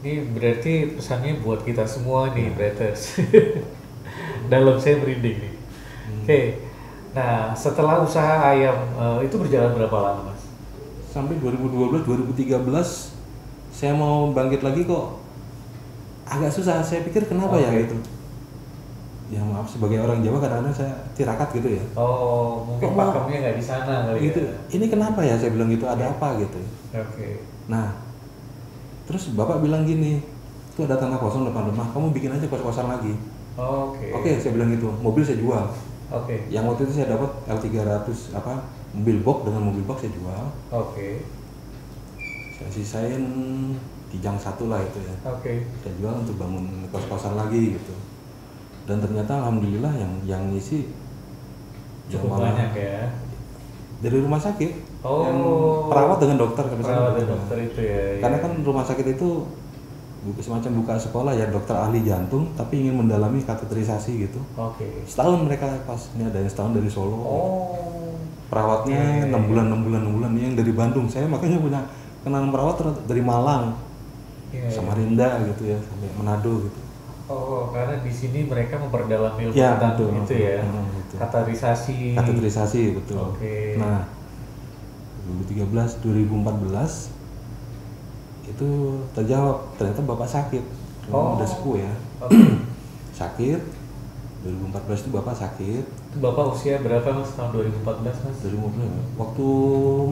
Ini berarti pesannya buat kita semua nih, Bretters. Dalam saya merinding nih. Oke. Nah, setelah usaha ayam itu berjalan berapa lama, Mas? Sampai 2012, 2013 saya mau bangkit lagi kok agak susah. Saya pikir kenapa ya Oke. gitu. Ya maaf sebagai orang Jawa kadang-kadang saya tirakat gitu ya. Oh, mungkin Kok mau- pakemnya nggak di sana kali Gitu. ya. Ini kenapa ya saya bilang gitu, ada apa gitu. Oke. Nah, terus bapak bilang gini, itu ada tanah kosong depan rumah, kamu bikin aja kos-kosan lagi. Oke. Oke, saya bilang gitu, mobil saya jual. Oke. Yang waktu itu saya dapat L300 mobil box, dengan mobil box saya jual. Oke. Saya sisain Kijang 1 lah itu ya. Oke. Saya jual untuk bangun kos-kosan lagi gitu. Dan ternyata alhamdulillah yang ngisi ya Cukup malah banyak ya. dari rumah sakit. Oh. Yang perawat dengan dokter Perawat dan gitu. dokter itu ya. Karena iya. kan rumah sakit itu semacam buka sekolah ya, dokter ahli jantung tapi ingin mendalami kateterisasi gitu. Oke. Setahun mereka pas ini ada yang setahun dari Solo. Oh. Perawatnya 6 bulan ini yang dari Bandung. Saya makanya punya kenalan perawat dari Malang, Iya, iya. Samarinda gitu ya, sampai Manado gitu. Oh, karena di sini mereka memperdalam ilmu Ya, tentang betul. itu ya. Betul. Kateterisasi. Kateterisasi betul. Oke. Nah, 2013, 2014 itu terjawab ternyata bapak sakit. Oh. Udah sepuh ya. Oke. Sakit. 2014 itu bapak sakit. Itu Bapak usia berapa Mas tahun 2014 Mas? 2014. Waktu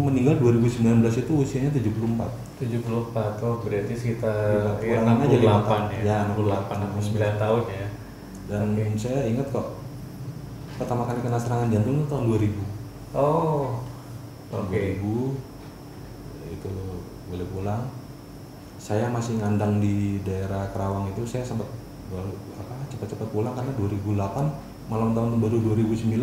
meninggal 2019 itu usianya 74. 74. Oh, berarti sekitar ya, Kurang aja 68 ya. Ya, 68 69 tahun ya. Dan Oke. saya ingat kok pertama kali kena serangan jantung itu tahun 2000. Oh. Tahun Oke. 2000 itu boleh pulang. Saya masih ngandang di daerah Kerawang itu, saya sempat cepat-cepat pulang karena 2008 malam tahun baru 2009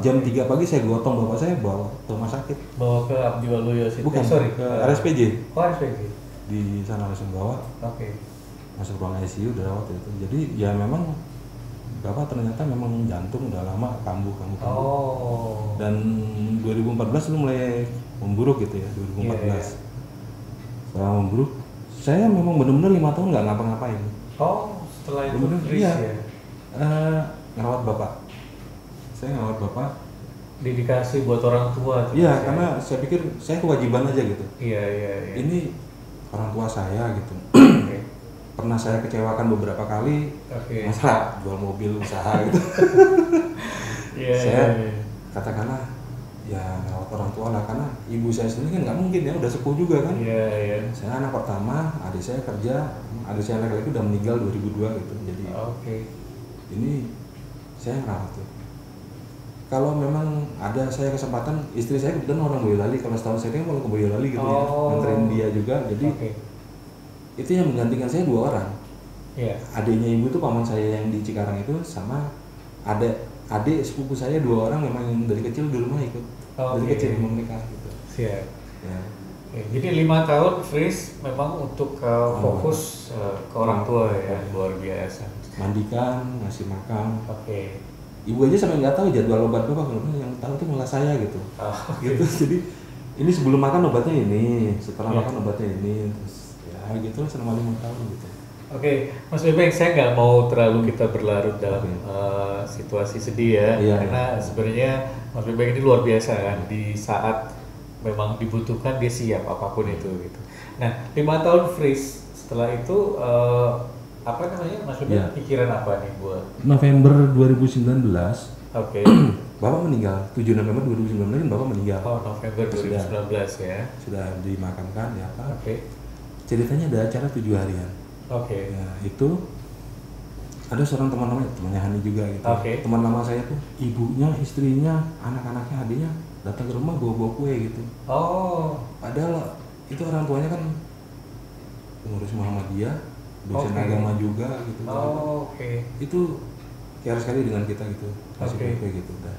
jam 3 pagi saya gotong bapak saya bawa ke rumah sakit. Bawa ke Abdi Waluyo City. Bukan, Sorry, ke RSPJ. Oh, RSPJ. Di sana langsung bawa Oke. masuk ruang ICU dirawat itu. Jadi ya memang Bapak ternyata memang jantung udah lama kambuh. Oh. Dan 2014 itu mulai memburuk gitu ya, 2014. Iya. Setelah memburuk, saya memang benar-benar 5 tahun nggak ngapa-ngapain. Oh, setelah itu Bener-bener, freeze iya. ya. Ngerawat bapak. Saya ngerawat bapak. Dedikasi buat orang tua tuh. Iya, Mas, ya? karena saya pikir saya kewajiban aja gitu. Iya, iya, iya. Ini orang tua saya gitu. Oke. Pernah saya kecewakan beberapa kali. Oke. Masa jual mobil usaha gitu. Iya, Saya iya, iya. katakanlah ya ngerawat orang tua lah, karena ibu saya sendiri kan nggak mungkin ya, udah sepuh juga kan. Iya, iya. Saya anak pertama, adik saya kerja, adik saya laki-laki udah meninggal 2002 gitu. Jadi Oke. ini saya ngerawat tuh. Kalau memang ada saya kesempatan, istri saya kebetulan orang Boyolali, kalau setahun saya kan mau ke Boyolali gitu ya, nganterin dia juga. Jadi Oke. itu yang menggantikan saya 2 orang. Iya. Adiknya ibu tuh paman saya yang di Cikarang itu, sama adik sepupu saya 2 orang memang yang dari kecil di rumah ikut. Dari Oke. kecil memang nikah gitu. Siap. Ya. Oke, jadi 5 tahun freeze memang untuk fokus ke orang tua ya, luar biasa. Mandikan, ngasih makan. Oke. Ibu aja sampai nggak tahu jadwal obat bapak, kalau yang tahu tuh malah saya gitu. Oh, Gitu. Jadi ini sebelum makan obatnya ini, setelah Iya. makan obatnya ini, terus ya gitu selama 5 tahun gitu. Oke, Mas Bebeng, saya nggak mau terlalu kita berlarut dalam situasi sedih ya, Iya. karena sebenarnya Mas Bebeng ini luar biasa kan, di saat memang dibutuhkan dia siap apapun itu gitu. Nah, 5 tahun freeze, setelah itu apa namanya, Mas Bebeng Iya. pikiran apa nih buat? November 2019 Oke, bapak meninggal. 7 November 2019 bapak meninggal. oh November 2019 ya. Sudah dimakamkan ya Pak. Oke, Ceritanya ada acara 7 harian. oke, Ya, itu ada seorang temannya Hani juga gitu. Oke. Teman lama saya tuh, ibunya, istrinya, anak-anaknya, adiknya datang ke rumah bawa-bawa kue gitu. oh, Padahal itu orang tuanya kan pengurus Muhammadiyah, dosen Oke. agama juga gitu. oh, oke, Itu care sekali dengan kita gitu, kasih Oke. kue gitu. Udah.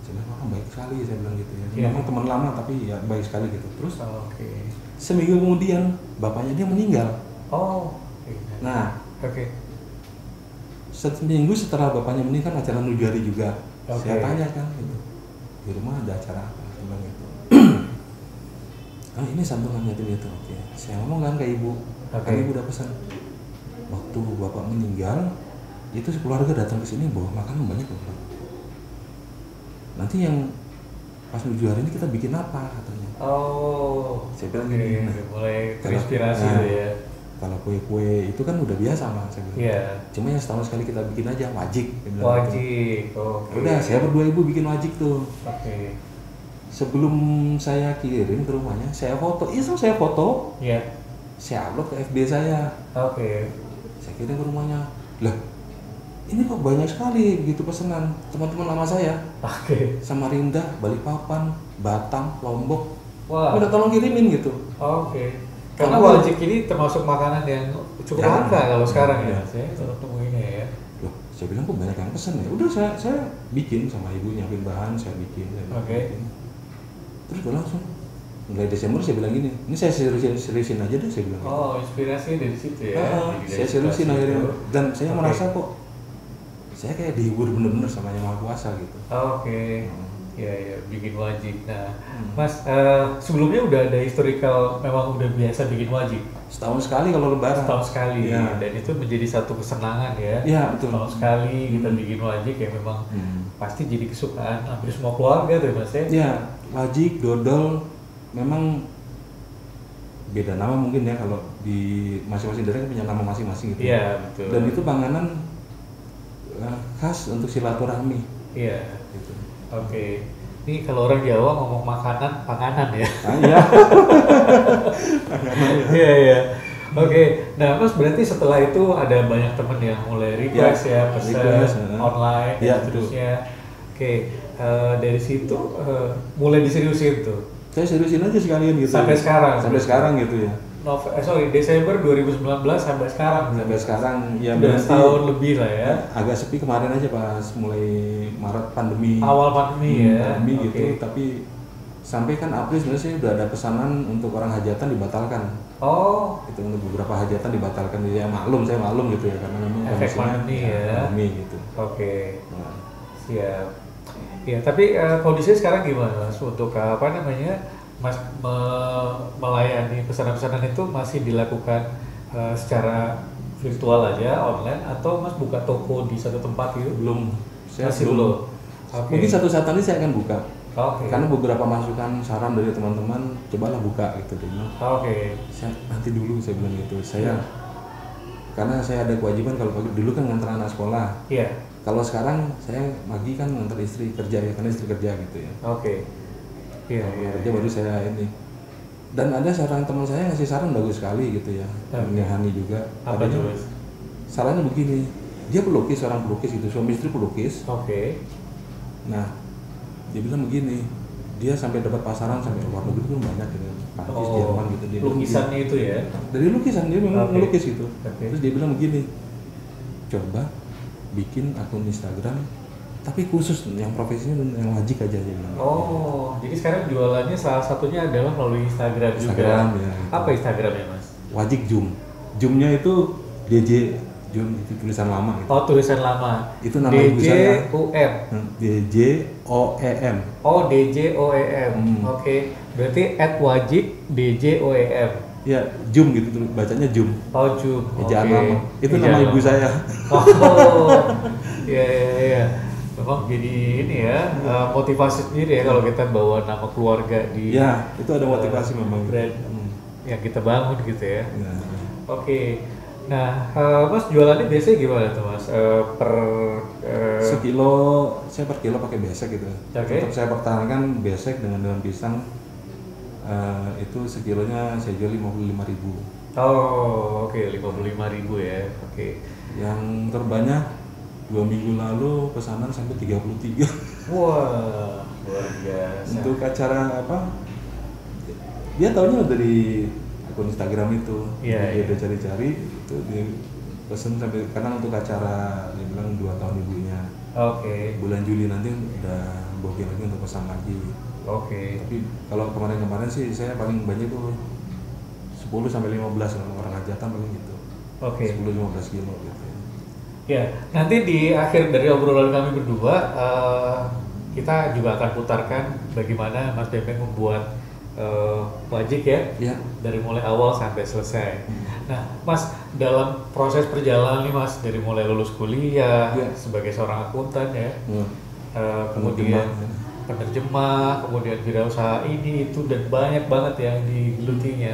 Saya bilang, "Wah, baik sekali," saya bilang gitu ya. Iya. Memang teman lama tapi ya baik sekali gitu. Terus oke, seminggu kemudian bapaknya dia meninggal. oh, oke, Nah, oke, seminggu setelah bapaknya meninggal acara Nujari juga. Oke. Saya tanya kan gitu, di rumah ada acara apa? Saya bilang gitu. Ini santunan yatim itu. Oke. Saya ngomong kan ke ibu, Oke. kan ibu udah pesan. Waktu bapak meninggal, itu sekeluarga datang ke sini bawa makanan banyak loh. Pak. Nanti yang pas menuju hari ini kita bikin apa katanya. oh, Saya bilang oke, gini, nah, mulai kalau- terinspirasi nah, tuh ya. Kalau kue-kue itu kan udah biasa Mas, saya bilang. Iya. Cuma yang setahun sekali kita bikin aja wajib. Saya bilang gitu. Wajib, oke. Udah, saya berdua ibu bikin wajib tuh. Oke, Sebelum saya kirim ke rumahnya, saya foto. Iseng saya foto, ya, saya upload ke FB saya. oke, Saya kirim ke rumahnya. Lah, ini kok banyak sekali begitu pesanan teman-teman lama saya. oke. Samarinda, Balikpapan, Batam, Lombok. Wah, Udah tolong kirimin gitu. oke. Karena Kalau- wajib ini termasuk makanan yang cukup Jarang. langka kalau sekarang Iya. ya. Saya baru nemuinnya ya. Loh, saya bilang kok banyak yang pesen ya. Udah saya bikin sama ibu nyiapin bahan, saya bikin. Oke. Terus gue langsung mulai Desember saya bilang gini, ini saya seriusin aja deh, saya bilang. gitu. Oh, inspirasinya dari situ ya. Jadi dari Saya seriusin situasi akhirnya, itu. dan saya Oke. merasa kok saya kayak dihibur bener-bener sama Yang Maha Kuasa gitu. Oke, ya ya bikin wajib. Nah, Hmm. Mas, sebelumnya udah ada historical, memang udah biasa bikin wajib Setahun sekali kalau lebaran. setahun sekali, Iya. dan itu menjadi satu kesenangan ya. Iya, betul. Setahun sekali kita Hmm. bikin wajib ya memang Hmm. pasti jadi kesukaan hampir semua keluarga tuh Mas ya. Ya, wajik, dodol, memang beda nama mungkin ya, kalau di masing-masing daerah punya nama masing-masing gitu. Iya betul. Dan itu panganan khas untuk silaturahmi. Iya. Gitu. Oke. Ini kalau orang Jawa ngomong makanan, panganan ya. Ah, iya. Iya iya. Oke. Nah, Mas berarti setelah itu ada banyak temen yang mulai request ya, pesan request, online Iya, dan seterusnya. Oke. Dari situ mulai diseriusin tuh. Saya seriusin aja sekalian gitu. Sampai sekarang. Sampai sekarang gitu ya. Desember 2019 sampai sekarang. Sampai sekarang ya Udah berarti setahun lebih lah ya. agak sepi kemarin aja pas mulai Maret pandemi. Awal pandemi ya. Pandemi Oke. gitu, tapi sampai kan April sebenarnya sih udah ada pesanan untuk orang hajatan dibatalkan. Oh, Itu untuk beberapa hajatan dibatalkan, ya maklum, saya maklum gitu ya, karena memang Efek kondisinya pandemi ya. pandemi gitu. Oke, Nah, siap. Ya, tapi kondisinya sekarang gimana Mas? Untuk apa namanya, Mas melayani pesanan-pesanan itu masih dilakukan secara virtual aja, online, atau Mas buka toko di satu tempat gitu? belum, saya Masih belum. belum. Oke. Mungkin satu saat nanti saya akan buka. Oke. Karena beberapa masukan saran dari teman-teman, cobalah buka gitu. Dia bilang, Oke. saya nanti dulu, saya bilang gitu. Karena saya ada kewajiban kalau pagi dulu kan nganter anak sekolah. Iya. Kalau sekarang saya pagi kan nganter istri kerja ya, karena istri kerja gitu ya. Oke. Iya, Kalau iya. kerja baru saya ini. Dan ada seorang teman saya ngasih saran bagus sekali gitu ya. Namanya Hani juga. Apa Adanya tuh, Mas? sarannya begini. Dia pelukis, orang pelukis gitu, suami istri pelukis. Oke. Nah, dia bilang begini, dia sampai dapat pasaran sampai luar negeri pun banyak gitu, Prancis, Jerman gitu. Dia bilang lukisannya itu ya? begini. Dari lukisan dia memang Oke. melukis gitu. Oke. Terus dia bilang begini, coba bikin akun Instagram, tapi khusus yang profesinya yang wajib aja dia bilang. Oh, jadi sekarang jualannya salah satunya adalah melalui Instagram, Instagram, juga. ya, gitu. Apa Instagramnya, Mas? Wajib Zoom. Zoomnya itu DJ Zoom itu tulisan lama gitu. Oh, tulisan lama. Itu nama ibu saya. DJOM. DJOEM. Oh, DJOEM. Oke. Berarti @wajib DJOEM. Ya, Zoom gitu tuh, bacanya Zoom. Oh, Jum. Ejaan Oke. lama. Itu Ejaan nama ibu lama. saya. Oh, iya, iya, iya. Memang jadi ini ya, motivasi sendiri ya kalau kita bawa nama keluarga di Ya, itu ada motivasi memang. brand yang kita bangun gitu ya. Ya. Oke. Nah, Mas jualannya biasanya gimana tuh, Mas? Per Sekilo, saya per kilo pakai besek gitu. Oke. Tetap saya pertahankan besek dengan daun pisang. Itu sekilonya saya jual 55.000. Oh, oke, 55.000 ya. Oke. Yang terbanyak 2 minggu lalu pesanan sampai 33. Wah, luar biasa. Untuk acara apa? Dia tahunya dari akun Instagram itu. Iya, Dia iya. udah cari-cari itu dia pesen sampai karena untuk acara dia bilang 2 tahun ibunya. Oke. Bulan Juli nanti udah booking lagi untuk pesan lagi. Oke. Tapi kalau kemarin-kemarin sih saya paling banyak tuh 10 sampai 15 orang hajatan paling gitu. Oke. 10-15 kilo gitu. Ya, nanti di akhir dari obrolan kami berdua, kita juga akan putarkan bagaimana Mas Bembeng membuat wajik ya, Ya. dari mulai awal sampai selesai. Nah, Mas, dalam proses perjalanan nih Mas, dari mulai lulus kuliah, Ya. sebagai seorang akuntan ya, Hmm. kemudian Penerjemah. penerjemah, kemudian wirausaha ini, itu, dan banyak banget yang digelutinya.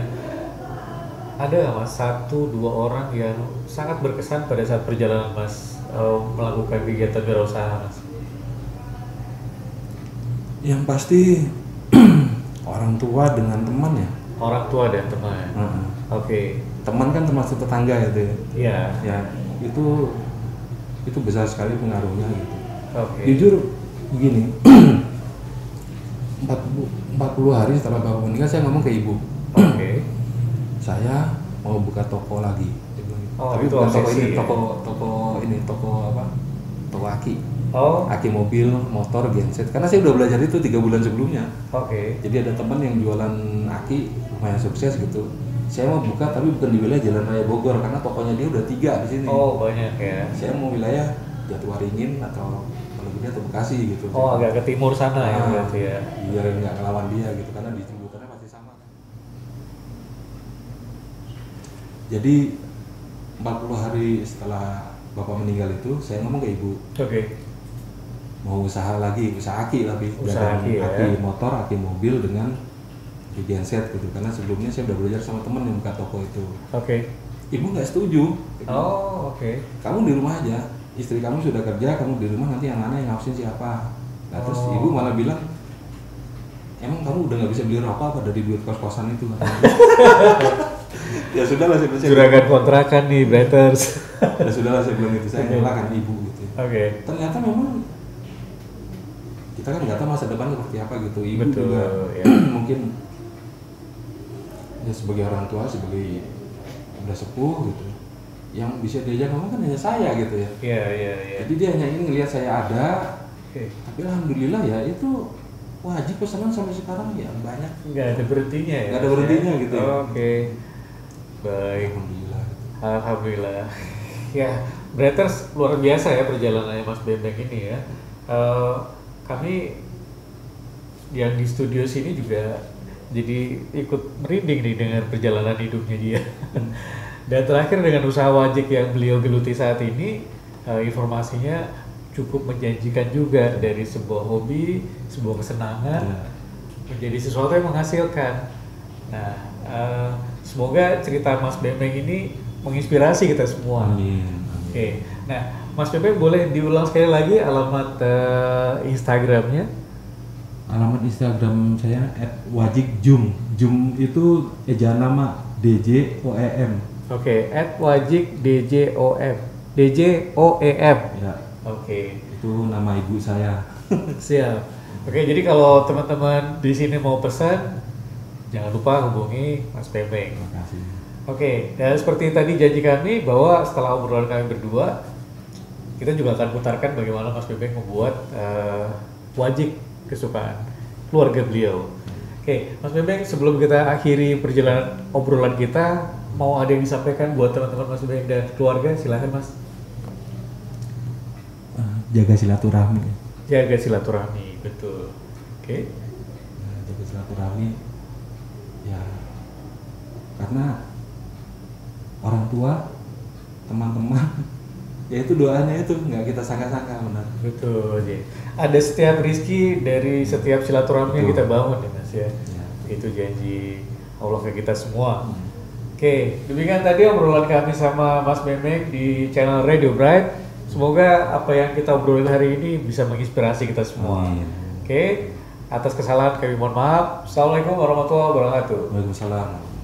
Ada nggak Mas, 1-2 orang yang sangat berkesan pada saat perjalanan Mas melakukan kegiatan wirausaha Mas? Yang pasti orang tua dengan teman ya. Orang tua dan teman. Heeh. Oke. Teman kan termasuk tetangga itu ya. Iya. Ya, itu besar sekali pengaruhnya gitu. Oke. Jujur begini. 40 hari setelah bapak meninggal saya ngomong ke ibu, Oke. saya mau buka toko lagi. Dia bilang gitu. Oh, Tapi itu bukan toko obsesi ini, ya? toko apa? Toko aki. Oh. Aki mobil, motor, genset. Karena saya udah belajar itu 3 bulan sebelumnya. Oke. Jadi ada teman yang jualan aki lumayan sukses gitu. Saya mau buka tapi bukan di wilayah Jalan Raya Bogor karena tokonya dia udah 3 di sini. Oh, banyak ya. Saya mau wilayah Jatiwaringin atau kalau gede atau Bekasi gitu. Oh, agak ke timur sana ya berarti ya. Biar nggak ngelawan dia gitu karena distributornya pasti sama. Jadi 40 hari setelah bapak meninggal itu saya ngomong ke ibu Oke. mau usaha lagi, usaha aki tapi Usaha dagang aki ya. aki motor, aki mobil dengan di genset gitu karena sebelumnya saya udah belajar sama teman yang buka toko itu. Oke. Ibu nggak setuju. Oh, oke. Kamu di rumah aja, istri kamu sudah kerja, kamu di rumah nanti yang anak yang ngawasin siapa? Nah terus Oh. ibu malah bilang, emang kamu udah nggak bisa beli rokok apa dari duit kos-kosan itu? Ya sudahlah saya bilang. Juragan kontrakan nih, Bretters. Ya sudahlah saya bilang gitu, saya Oke. nyalakan ibu gitu. Oke. Ternyata memang kita kan nggak tahu masa depan seperti apa gitu. Ibu Betul, juga ya. mungkin ya sebagai orang tua, sebagai udah sepuh gitu, yang bisa diajak ngomong kan hanya saya gitu ya. Iya, iya, iya. Jadi dia hanya ingin ngelihat saya ada, Oke. tapi alhamdulillah ya itu wajib pesanan sampai sekarang ya banyak. Nggak ada berhentinya ya? Nggak ada Mas, berhentinya ya? gitu ya. Oke. Baik. Alhamdulillah. Alhamdulillah. Ya, Bretters luar biasa ya perjalanannya Mas Bembeng ini ya. Kami yang di studio sini juga jadi ikut merinding nih dengan perjalanan hidupnya dia. Dan terakhir dengan usaha wajik yang beliau geluti saat ini, informasinya cukup menjanjikan juga dari sebuah hobi, sebuah kesenangan, menjadi sesuatu yang menghasilkan. Nah, semoga cerita Mas Bembeng ini menginspirasi kita semua. Amin. Oke, nah Mas Bembeng boleh diulang sekali lagi alamat Instagramnya? Alamat Instagram saya @wajikjum. Jum itu ejaan nama DJOEM. Oke, @wajikdjom. DJOEM. Ya, Oke, itu nama ibu saya. siap. Oke, jadi kalau teman-teman di sini mau pesan, jangan lupa hubungi Mas Bembeng. Terima kasih. Oke, dan seperti tadi janji kami bahwa setelah obrolan kami berdua, kita juga akan putarkan bagaimana Mas Bembeng membuat wajik kesukaan keluarga beliau. Oke, Mas Bembeng, sebelum kita akhiri perjalanan obrolan kita, mau ada yang disampaikan buat teman-teman Mas Bembeng dan keluarga? Silahkan Mas. Jaga silaturahmi. Jaga silaturahmi, betul. Oke. Jaga silaturahmi. Ya, karena orang tua, teman-teman, ya itu doanya itu nggak kita sangka-sangka benar. Betul, ya. Ada setiap rizki dari setiap silaturahmi yang kita bangun ya Mas ya. Ya. Itu janji Allah ke kita semua. Oke, demikian tadi obrolan kami sama Mas Bembeng di channel Radio Bright. Semoga apa yang kita obrolin hari ini bisa menginspirasi kita semua. Amin. Oke, atas kesalahan kami mohon maaf. Assalamualaikum warahmatullahi wabarakatuh. Waalaikumsalam.